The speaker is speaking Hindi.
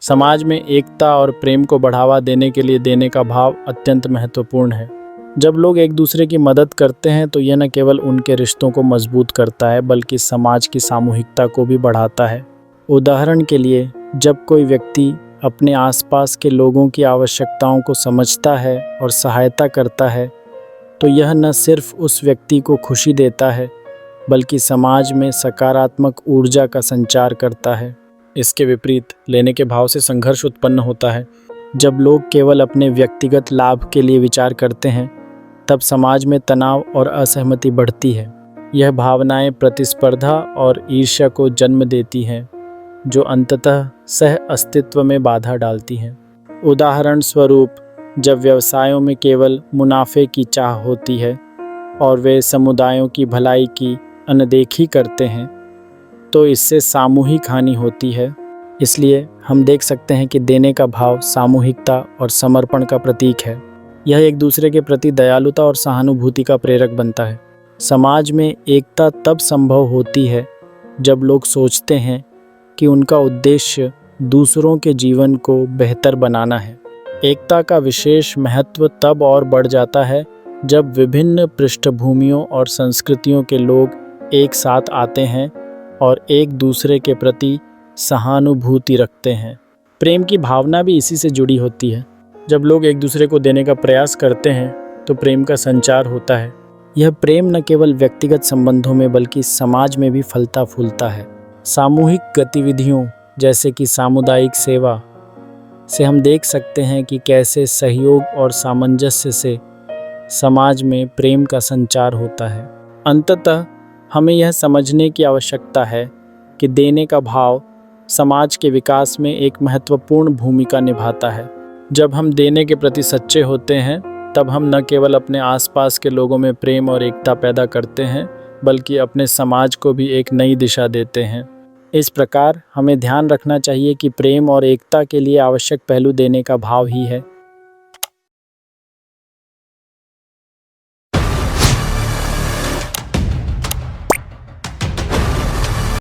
समाज में एकता और प्रेम को बढ़ावा देने के लिए देने का भाव अत्यंत महत्वपूर्ण है। जब लोग एक दूसरे की मदद करते हैं तो यह न केवल उनके रिश्तों को मजबूत करता है बल्कि समाज की सामूहिकता को भी बढ़ाता है। उदाहरण के लिए, जब कोई व्यक्ति अपने आसपास के लोगों की आवश्यकताओं को समझता है और सहायता करता है तो यह न सिर्फ उस व्यक्ति को खुशी देता है बल्कि समाज में सकारात्मक ऊर्जा का संचार करता है। इसके विपरीत लेने के भाव से संघर्ष उत्पन्न होता है। जब लोग केवल अपने व्यक्तिगत लाभ के लिए विचार करते हैं तब समाज में तनाव और असहमति बढ़ती है। यह भावनाएं प्रतिस्पर्धा और ईर्ष्या को जन्म देती हैं जो अंततः सह अस्तित्व में बाधा डालती हैं। उदाहरण स्वरूप, जब व्यवसायों में केवल मुनाफे की चाह होती है और वे समुदायों की भलाई की अनदेखी करते हैं तो इससे सामूहिक हानि होती है। इसलिए हम देख सकते हैं कि देने का भाव सामूहिकता और समर्पण का प्रतीक है। यह एक दूसरे के प्रति दयालुता और सहानुभूति का प्रेरक बनता है। समाज में एकता तब संभव होती है जब लोग सोचते हैं कि उनका उद्देश्य दूसरों के जीवन को बेहतर बनाना है। एकता का विशेष महत्व तब और बढ़ जाता है जब विभिन्न पृष्ठभूमियों और संस्कृतियों के लोग एक साथ आते हैं और एक दूसरे के प्रति सहानुभूति रखते हैं। प्रेम की भावना भी इसी से जुड़ी होती है। जब लोग एक दूसरे को देने का प्रयास करते हैं तो प्रेम का संचार होता है। यह प्रेम न केवल व्यक्तिगत संबंधों में बल्कि समाज में भी फलता फूलता है। सामूहिक गतिविधियों जैसे कि सामुदायिक सेवा से हम देख सकते हैं कि कैसे सहयोग और सामंजस्य से समाज में प्रेम का संचार होता है। अंततः हमें यह समझने की आवश्यकता है कि देने का भाव समाज के विकास में एक महत्वपूर्ण भूमिका निभाता है। जब हम देने के प्रति सच्चे होते हैं तब हम न केवल अपने आसपास के लोगों में प्रेम और एकता पैदा करते हैं बल्कि अपने समाज को भी एक नई दिशा देते हैं। इस प्रकार हमें ध्यान रखना चाहिए कि प्रेम और एकता के लिए आवश्यक पहलू देने का भाव ही है।